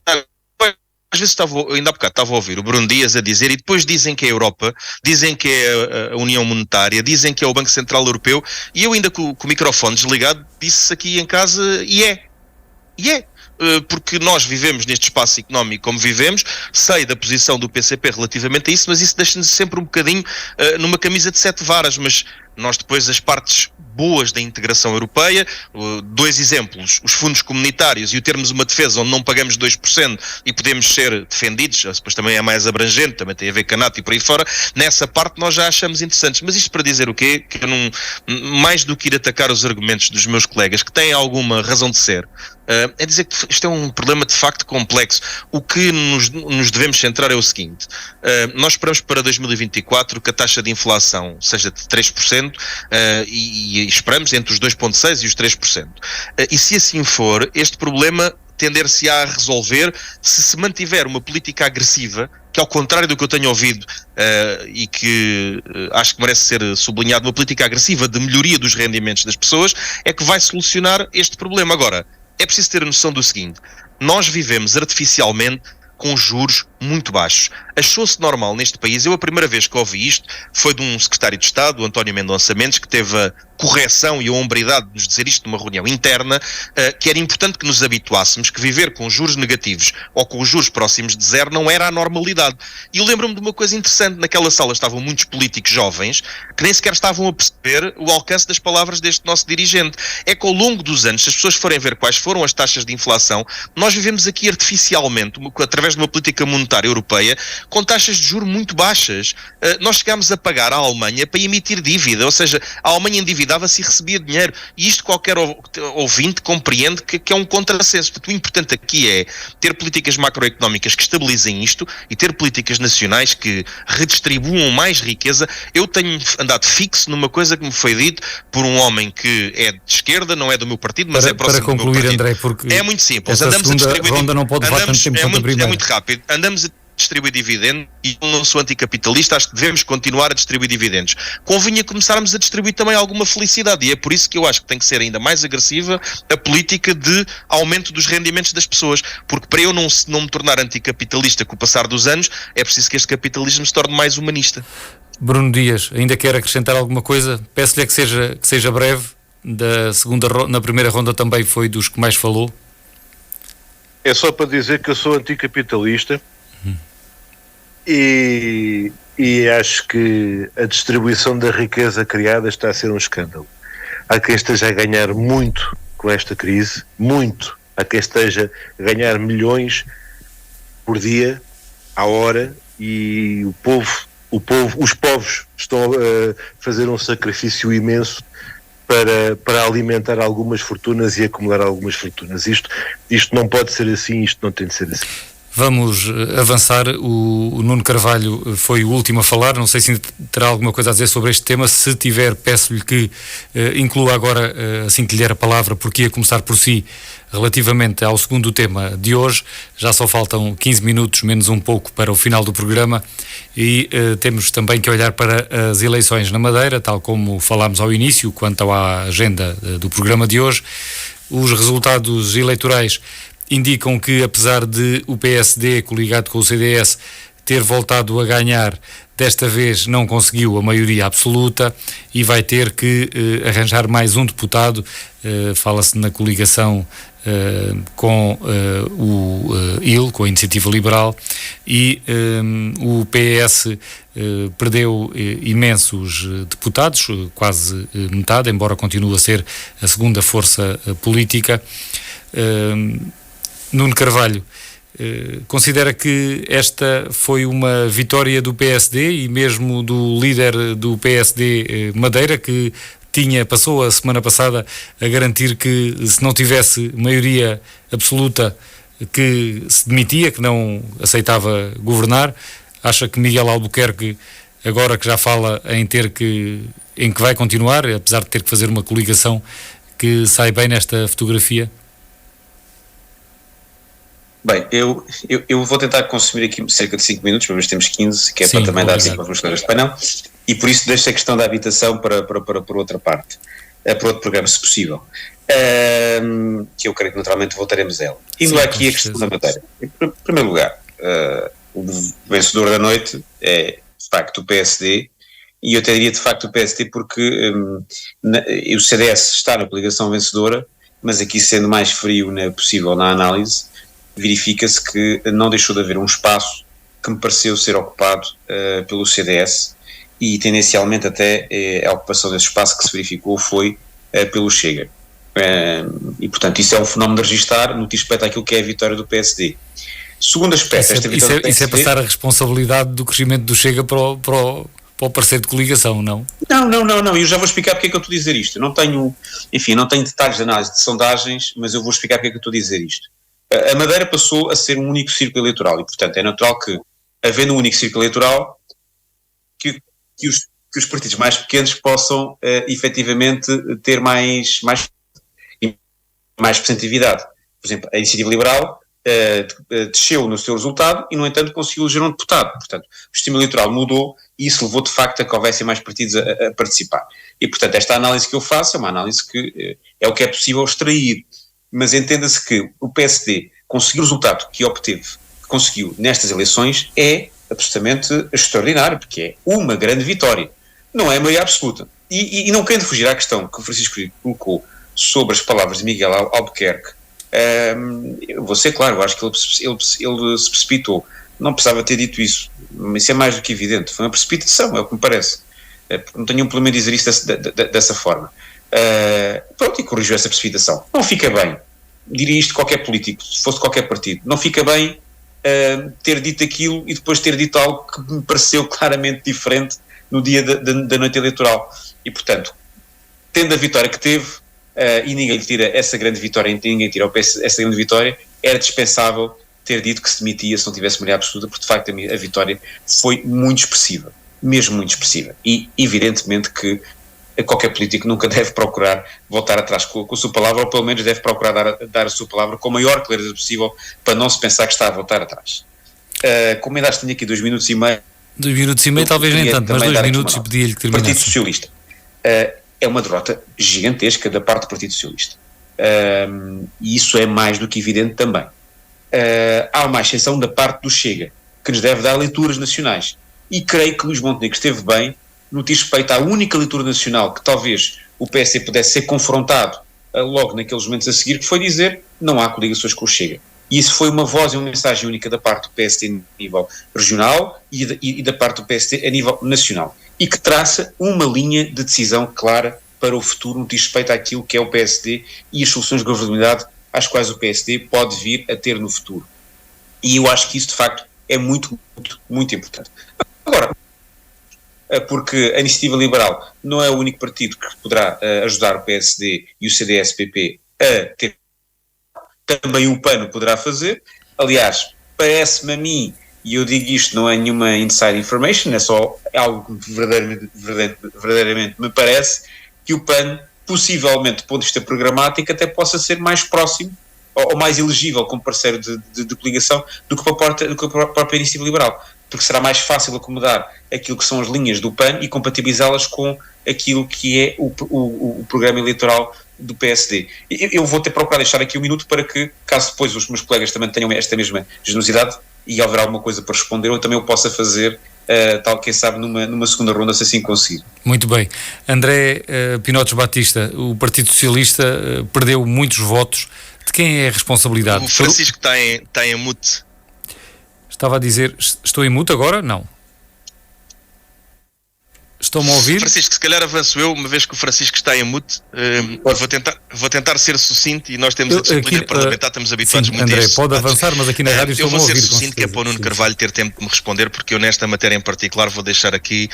às vezes ainda há bocado estava a ouvir o Bruno Dias a dizer, e depois dizem que é a Europa, dizem que é a União Monetária, dizem que é o Banco Central Europeu, e eu ainda com o microfone desligado disse aqui em casa, e é. Porque nós vivemos neste espaço económico como vivemos, sei da posição do PCP relativamente a isso, mas isso deixa-nos sempre um bocadinho numa camisa de 7 varas, mas nós depois as partes boas da integração europeia, dois exemplos, os fundos comunitários e o termos uma defesa onde não pagamos 2% e podemos ser defendidos, depois também é mais abrangente, também tem a ver com a NATO e por aí fora, nessa parte nós já achamos interessantes. Mas isto para dizer o quê? Que eu não, mais do que ir atacar os argumentos dos meus colegas, que têm alguma razão de ser, é dizer que isto é um problema de facto complexo. O que nos devemos centrar é o seguinte: nós esperamos para 2024 que a taxa de inflação seja de 3%, e esperamos entre os 2,6% e os 3%. E se assim for, este problema tender-se-á a resolver se mantiver uma política agressiva, que ao contrário do que eu tenho ouvido e que acho que merece ser sublinhado, uma política agressiva de melhoria dos rendimentos das pessoas, é que vai solucionar este problema. Agora, é preciso ter a noção do seguinte: nós vivemos artificialmente com juros muito baixos. Achou-se normal neste país, eu a primeira vez que ouvi isto foi de um secretário de Estado, o António Mendonça Mendes, que teve a correção e a hombridade de nos dizer isto numa reunião interna, que era importante que nos habituássemos que viver com juros negativos ou com os juros próximos de zero não era a normalidade. E eu lembro-me de uma coisa interessante: naquela sala estavam muitos políticos jovens que nem sequer estavam a perceber o alcance das palavras deste nosso dirigente. É que ao longo dos anos, se as pessoas forem ver quais foram as taxas de inflação, nós vivemos aqui artificialmente, através de uma política monetária europeia, com taxas de juros muito baixas. Nós chegámos a pagar à Alemanha para emitir dívida, ou seja, a Alemanha endividava-se e recebia dinheiro, e isto qualquer ouvinte compreende que é um contrassenso. Portanto, o importante aqui é ter políticas macroeconómicas que estabilizem isto e ter políticas nacionais que redistribuam mais riqueza. Eu tenho andado fixo numa coisa que me foi dito por um homem que é de esquerda, não é do meu partido, mas é próximo do meu partido. Para concluir, André, porque é muito simples. esta segunda ronda não pode levar tanto tempo quanto a primeira. É muito rápido. Andamos a distribuir dividendos, e eu não sou anticapitalista, acho que devemos continuar a distribuir dividendos. Convinha começarmos a distribuir também alguma felicidade, e é por isso que eu acho que tem que ser ainda mais agressiva a política de aumento dos rendimentos das pessoas, porque para eu não me tornar anticapitalista com o passar dos anos, é preciso que este capitalismo se torne mais humanista. Bruno Dias, ainda quer acrescentar alguma coisa? Peço-lhe que seja breve. Na primeira ronda também foi dos que mais falou. É só para dizer que eu sou anticapitalista e acho que a distribuição da riqueza criada está a ser um escândalo. Há quem esteja a ganhar muito com esta crise, muito. Há quem esteja a ganhar milhões por dia, à hora, e os povos estão a fazer um sacrifício imenso para alimentar algumas fortunas e acumular algumas fortunas. Isto não pode ser assim, isto não tem de ser assim. Vamos avançar. O Nuno Carvalho foi o último a falar. Não sei se terá alguma coisa a dizer sobre este tema. Se tiver, peço-lhe que inclua agora, assim que lhe der a palavra, porque ia começar por si, relativamente ao segundo tema de hoje. Já só faltam 15 minutos, menos um pouco, para o final do programa, e temos também que olhar para as eleições na Madeira, tal como falámos ao início, quanto à agenda do programa de hoje. Os resultados eleitorais indicam que, apesar de o PSD, coligado com o CDS, ter voltado a ganhar, desta vez não conseguiu a maioria absoluta e vai ter que arranjar mais um deputado. Fala-se na coligação com o IL, com a Iniciativa Liberal, e o PS perdeu imensos deputados, quase metade, embora continue a ser a segunda força política. Nuno Carvalho, considera que esta foi uma vitória do PSD e mesmo do líder do PSD, Madeira, que passou a semana passada a garantir que, se não tivesse maioria absoluta, que se demitia, que não aceitava governar? Acha que Miguel Albuquerque, agora que já fala em que vai continuar, apesar de ter que fazer uma coligação, que sai bem nesta fotografia? Bem, eu vou tentar consumir aqui cerca de 5 minutos, mas temos 15, que é para também dar tempo aos meus colegas de painel, e por isso deixo a questão da habitação para outra parte, para outro programa, se possível, que eu creio que naturalmente voltaremos a ela. Indo aqui a questão da matéria. Em primeiro lugar, o vencedor da noite é, de facto, o PSD, e eu até diria, de facto, o PSD porque o CDS está na coligação vencedora, mas aqui, sendo mais frio possível na análise, verifica-se que não deixou de haver um espaço que me pareceu ser ocupado pelo CDS, e tendencialmente até a ocupação desse espaço que se verificou foi pelo Chega. E portanto isso é um fenómeno de registar no que diz respeito àquilo que é a vitória do PSD. Segundo aspecto, esta vitória do PSD... Isso é passar a responsabilidade do crescimento do Chega para o parceiro de coligação, não? Não, eu já vou explicar porque é que eu estou a dizer isto. Não tenho detalhes de análise de sondagens, mas eu vou explicar porque é que eu estou a dizer isto. A Madeira passou a ser um único círculo eleitoral e, portanto, é natural que, havendo um único círculo eleitoral, que os partidos mais pequenos possam efetivamente ter mais representatividade. Por exemplo, a Iniciativa Liberal desceu no seu resultado e, no entanto, conseguiu eleger um deputado. Portanto, o sistema eleitoral mudou e isso levou, de facto, a que houvessem mais partidos a participar. E, portanto, esta análise que eu faço é uma análise que é o que é possível extrair. Mas entenda-se que o PSD conseguir o resultado que conseguiu nestas eleições é absolutamente extraordinário, porque é uma grande vitória. Não é a maioria absoluta. E não querendo fugir à questão que o Francisco colocou sobre as palavras de Miguel Albuquerque, eu vou ser claro, eu acho que ele se precipitou. Não precisava ter dito isso. Isso é mais do que evidente. Foi uma precipitação, é o que me parece. Não tenho um problema em dizer isso dessa forma. Pronto, e corrigiu essa precipitação. Não fica bem, diria isto qualquer político, se fosse qualquer partido, não fica bem ter dito aquilo e depois ter dito algo que me pareceu claramente diferente no dia da noite eleitoral. E, portanto, tendo a vitória que teve, e ninguém lhe tira essa grande vitória, ninguém tira essa grande vitória, era dispensável ter dito que se demitia se não tivesse maioria absoluta, porque de facto a vitória foi muito expressiva, mesmo muito expressiva. E evidentemente que qualquer político nunca deve procurar voltar atrás com a sua palavra, ou pelo menos deve procurar dar a sua palavra com a maior clareza possível, para não se pensar que está a voltar atrás. Como ainda tenho aqui 2 minutos e meio... 2 minutos e meio talvez nem tanto, mas 2 minutos, e pedia-lhe que terminasse. Partido Socialista. É uma derrota gigantesca da parte do Partido Socialista. E isso é mais do que evidente também. Há uma exceção da parte do Chega, que nos deve dar leituras nacionais. E creio que Luís Montenegro esteve bem no que diz respeito à única leitura nacional que talvez o PSD pudesse ser confrontado logo naqueles momentos a seguir, que foi dizer não há coligações com o Chega. E isso foi uma voz e uma mensagem única da parte do PSD a nível regional e da parte do PSD a nível nacional. E que traça uma linha de decisão clara para o futuro no que diz respeito àquilo que é o PSD e as soluções de governabilidade às quais o PSD pode vir a ter no futuro. E eu acho que isso, de facto, é muito, muito, muito importante. Agora, porque a Iniciativa Liberal não é o único partido que poderá ajudar o PSD e o CDS-PP a ter. Também o PAN poderá fazer. Aliás, parece-me a mim, e eu digo isto, não é nenhuma inside information, é só algo que verdadeiramente me parece, que o PAN, possivelmente, do ponto de vista programático, até possa ser mais próximo ou mais elegível como parceiro de coligação do que a própria Iniciativa Liberal, porque será mais fácil acomodar aquilo que são as linhas do PAN e compatibilizá-las com aquilo que é o programa eleitoral do PSD. Eu vou ter procurado deixar aqui um minuto para que, caso depois os meus colegas também tenham esta mesma generosidade e houver alguma coisa para responder, eu também o possa fazer, tal, quem sabe, numa segunda ronda, se assim conseguir. Muito bem. André Pinotes Batista, o Partido Socialista perdeu muitos votos. De quem é a responsabilidade? O Francisco está em mute. Estava a dizer, estou em mute agora? Não. Estão-me a ouvir? Francisco, se calhar avanço eu, uma vez que o Francisco está em mute, vou tentar ser sucinto, e nós temos a disciplina parlamentar, estamos habituados muito André, a isso. pode avançar, mas aqui na rádio estão-me a ouvir. Eu vou ser sucinto, que é para o Nuno Carvalho ter tempo de me responder, porque eu nesta matéria em particular vou deixar aqui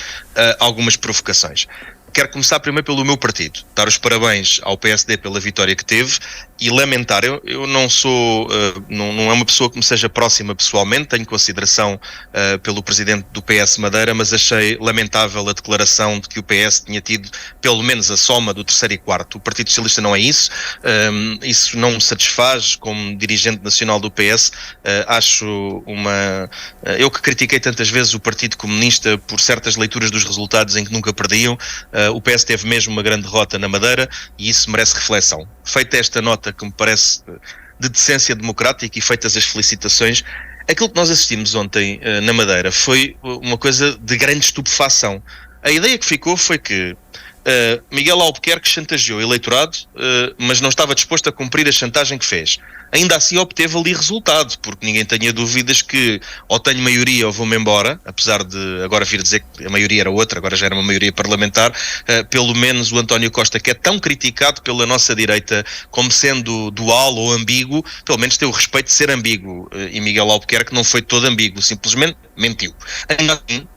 algumas provocações. Quero começar primeiro pelo meu partido, dar os parabéns ao PSD pela vitória que teve e lamentar, eu não sou, não é uma pessoa que me seja próxima pessoalmente, tenho consideração pelo presidente do PS Madeira, mas achei lamentável a declaração de que o PS tinha tido pelo menos a soma do terceiro e quarto. O Partido Socialista não é isso, isso não me satisfaz como dirigente nacional do PS, acho eu que critiquei tantas vezes o Partido Comunista por certas leituras dos resultados em que nunca perdiam, o PS teve mesmo uma grande derrota na Madeira e isso merece reflexão. Feita esta nota que me parece de decência democrática e feitas as felicitações, aquilo que nós assistimos ontem na Madeira foi uma coisa de grande estupefação. A ideia que ficou foi que Miguel Albuquerque chantageou o eleitorado, mas não estava disposto a cumprir a chantagem que fez. Ainda assim obteve ali resultado, porque ninguém tenha dúvidas que ou tenho maioria ou vou-me embora, apesar de agora vir dizer que a maioria era outra, agora já era uma maioria parlamentar, pelo menos o António Costa, que é tão criticado pela nossa direita como sendo dual ou ambíguo, pelo menos tem o respeito de ser ambíguo, e Miguel Albuquerque não foi todo ambíguo, simplesmente mentiu. Ainda assim,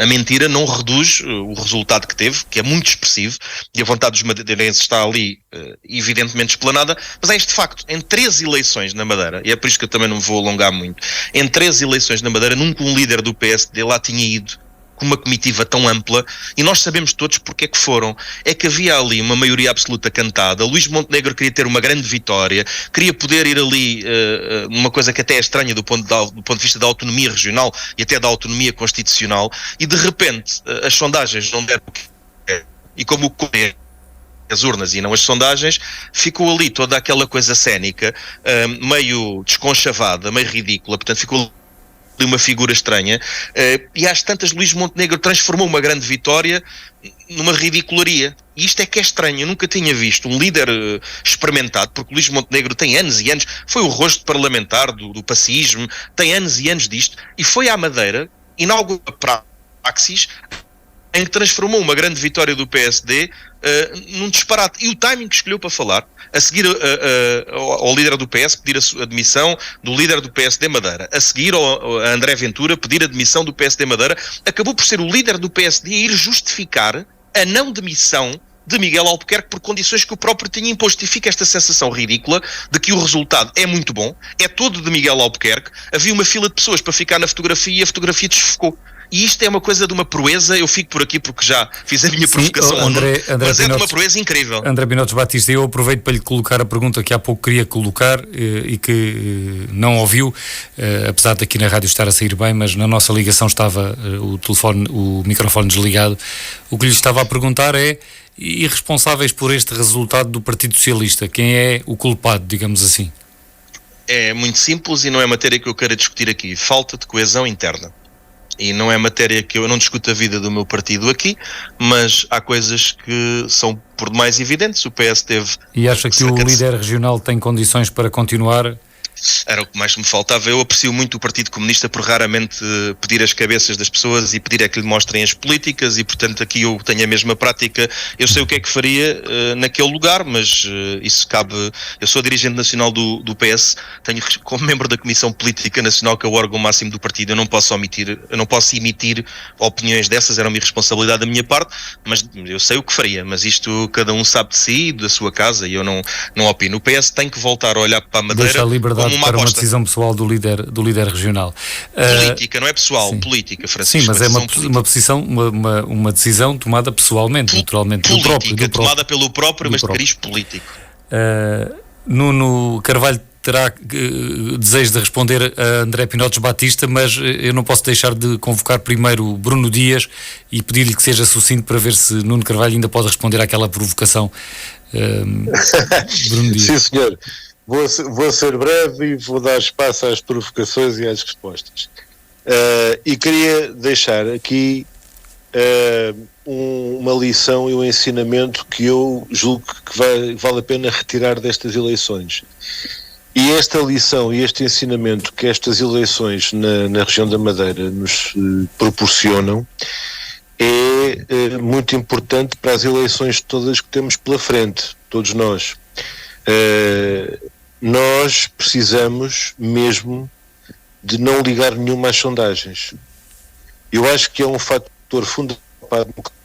a mentira não reduz o resultado que teve, que é muito expressivo, e a vontade dos madeirenses está ali evidentemente explanada, mas é este facto, em 3 eleições na Madeira, e é por isso que eu também não me vou alongar muito, em 3 eleições na Madeira, nunca um líder do PSD lá tinha ido com uma comitiva tão ampla, e nós sabemos todos porque é que foram. É que havia ali uma maioria absoluta cantada, Luís Montenegro queria ter uma grande vitória, queria poder ir ali, uma coisa que até é estranha do ponto de vista da autonomia regional e até da autonomia constitucional, e de repente as sondagens não deram o que é, e como o que as urnas e não as sondagens, ficou ali toda aquela coisa cénica, meio desconchavada, meio ridícula, portanto ficou de uma figura estranha, e às tantas Luís Montenegro transformou uma grande vitória numa ridicularia. E isto é que é estranho, eu nunca tinha visto um líder experimentado, porque Luís Montenegro tem anos e anos, foi o rosto parlamentar do pacismo, tem anos e anos disto, e foi à Madeira, inaugurou a praxis, em que transformou uma grande vitória do PSD num disparate. E o timing que escolheu para falar, a seguir ao líder do PS pedir a admissão do líder do PSD Madeira, a seguir a André Ventura pedir a demissão do PSD Madeira, acabou por ser o líder do PSD a ir justificar a não demissão de Miguel Albuquerque por condições que o próprio tinha imposto, e fica esta sensação ridícula de que o resultado é muito bom, é todo de Miguel Albuquerque, havia uma fila de pessoas para ficar na fotografia e a fotografia desfocou. E isto é uma coisa de uma proeza, eu fico por aqui porque já fiz a minha provocação, André mas é de uma proeza incrível. André Pinotes Batista, eu aproveito para lhe colocar a pergunta que há pouco queria colocar e que não ouviu, apesar de aqui na rádio estar a sair bem, mas na nossa ligação estava o microfone desligado. O que lhe estava a perguntar é, e responsáveis por este resultado do Partido Socialista, quem é o culpado, digamos assim? É muito simples e não é matéria que eu quero discutir aqui, falta de coesão interna. E não é matéria que eu não discuto a vida do meu partido aqui, mas há coisas que são por demais evidentes. O PS teve... E acha que o líder regional tem condições para continuar? Era o que mais me faltava. Eu aprecio muito o Partido Comunista por raramente pedir as cabeças das pessoas e pedir é que lhe mostrem as políticas, e portanto aqui eu tenho a mesma prática. Eu sei o que é que faria naquele lugar, mas isso cabe. Eu sou dirigente nacional do PS, tenho como membro da Comissão Política Nacional, que é o órgão máximo do partido, eu não posso emitir opiniões dessas, era uma irresponsabilidade da minha parte, mas eu sei o que faria. Mas isto cada um sabe de si, da sua casa, e eu não opino. O PS tem que voltar a olhar para a Madeira. Deixa a liberdade como uma para aposta. uma decisão pessoal do líder regional. Política, não é pessoal, sim. Política, Francisco. Sim, mas é uma decisão tomada pessoalmente, naturalmente. Política, tomada pelo próprio, mas de cariz político. Nuno Carvalho terá desejo de responder a André Pinotes Batista, mas eu não posso deixar de convocar primeiro Bruno Dias e pedir-lhe que seja sucinto para ver se Nuno Carvalho ainda pode responder àquela provocação. Bruno Dias. Sim, senhor. Vou ser breve e vou dar espaço às provocações e às respostas. E queria deixar aqui uma lição e um ensinamento que eu julgo que vale a pena retirar destas eleições. E esta lição e este ensinamento que estas eleições na região da Madeira nos proporcionam é muito importante para as eleições todas que temos pela frente, todos nós. Nós precisamos mesmo de não ligar nenhuma às sondagens. Eu acho que é um fator fundamental para a democracia,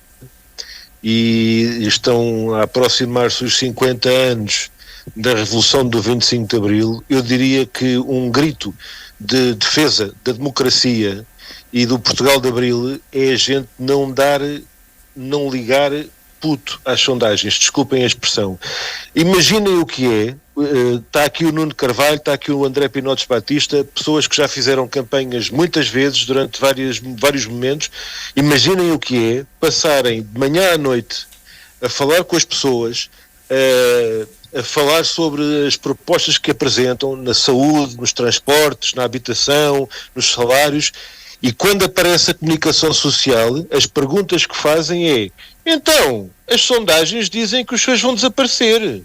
e estão a aproximar-se os 50 anos da Revolução do 25 de Abril. Eu diria que um grito de defesa da democracia e do Portugal de Abril é a gente não ligar puto às sondagens, desculpem a expressão. Imaginem o que é, está aqui o Nuno Carvalho, está aqui o André Pinotes Batista, pessoas que já fizeram campanhas muitas vezes durante vários momentos. Imaginem o que é passarem de manhã à noite a falar com as pessoas, a falar sobre as propostas que apresentam na saúde, nos transportes, na habitação, nos salários, e quando aparece a comunicação social, as perguntas que fazem é: então, as sondagens dizem que os senhores vão desaparecer.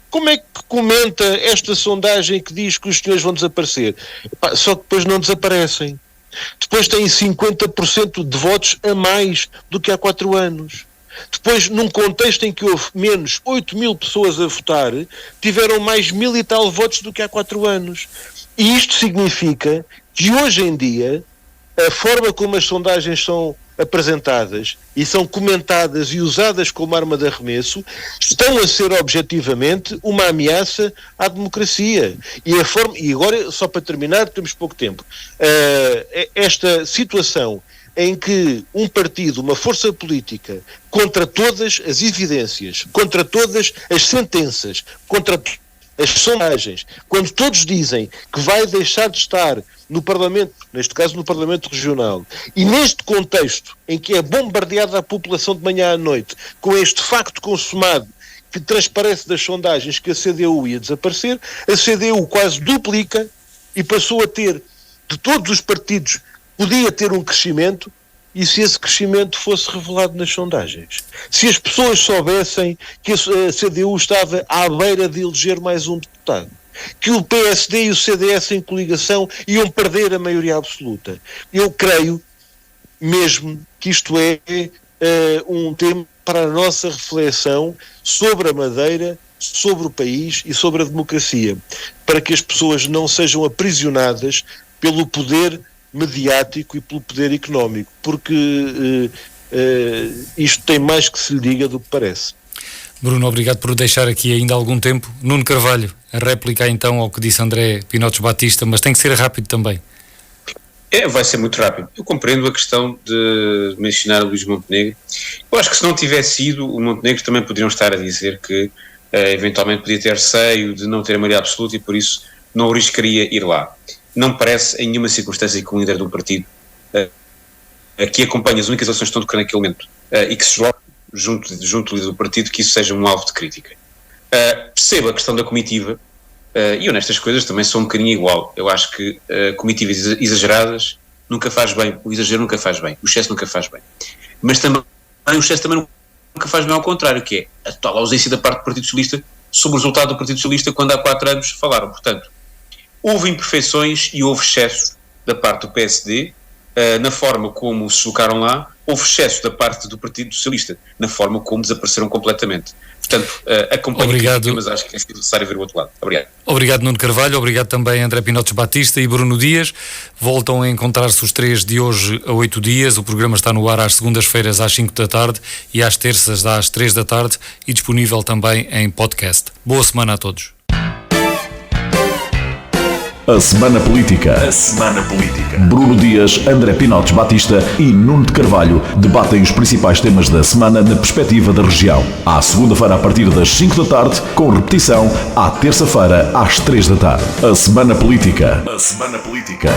Como é que comenta esta sondagem que diz que os senhores vão desaparecer? Só que depois não desaparecem. Depois têm 50% de votos a mais do que há 4 anos. Depois, num contexto em que houve menos 8 mil pessoas a votar, tiveram mais 1000 e tal votos do que há 4 anos. E isto significa que hoje em dia a forma como as sondagens são apresentadas e são comentadas e usadas como arma de arremesso estão a ser objetivamente uma ameaça à democracia. E agora, só para terminar, temos pouco tempo, esta situação em que um partido, uma força política, contra todas as evidências, contra todas as sentenças, contra as sondagens, quando todos dizem que vai deixar de estar no Parlamento, neste caso no Parlamento Regional, e neste contexto em que é bombardeada a população de manhã à noite com este facto consumado que transparece das sondagens que a CDU ia desaparecer, a CDU quase duplica e passou a ter, de todos os partidos, podia ter um crescimento. E se esse crescimento fosse revelado nas sondagens? Se as pessoas soubessem que a CDU estava à beira de eleger mais um deputado, que o PSD e o CDS em coligação iam perder a maioria absoluta, eu creio mesmo que isto é um tema para a nossa reflexão sobre a Madeira, sobre o país e sobre a democracia, para que as pessoas não sejam aprisionadas pelo poder mediático e pelo poder económico, porque isto tem mais que se lhe diga do que parece. Bruno, obrigado por deixar aqui ainda algum tempo. Nuno Carvalho, a réplica então ao que disse André Pinotes Batista, mas tem que ser rápido também. Vai ser muito rápido. Eu compreendo a questão de mencionar o Luís Montenegro. Eu acho que se não tivesse sido, o Montenegro também poderiam estar a dizer que eventualmente podia ter receio de não ter a maioria absoluta e por isso não arriscaria ir lá. Não me parece em nenhuma circunstância que um líder de um partido que acompanha as únicas eleições que estão decorrendo naquele momento e que se joga junto do líder do partido, que isso seja um alvo de crítica. Percebo a questão da comitiva e eu nestas coisas também sou um bocadinho igual. Eu acho que comitivas exageradas nunca faz bem, o exagero nunca faz bem, o excesso nunca faz bem. Mas também o excesso também nunca faz bem, ao contrário, que é a total ausência da parte do Partido Socialista sobre o resultado do Partido Socialista quando há 4 anos falaram. Portanto, houve imperfeições e houve excesso da parte do PSD, na forma como se deslocaram lá, houve excesso da parte do Partido Socialista, na forma como desapareceram completamente. Portanto, acompanho aqui, mas acho que é necessário ver o outro lado. Obrigado. Obrigado, Nuno Carvalho. Obrigado também, André Pinotes Batista e Bruno Dias. Voltam a encontrar-se os três de hoje a 8 dias. O programa está no ar às segundas-feiras às 5 da tarde e às terças às 3 da tarde e disponível também em podcast. Boa semana a todos. A Semana Política. A Semana Política. Bruno Dias, André Pinotes Batista e Nuno de Carvalho debatem os principais temas da semana na perspectiva da região. À segunda-feira a partir das 5 da tarde, com repetição à terça-feira às 3 da tarde. A Semana Política. A Semana Política.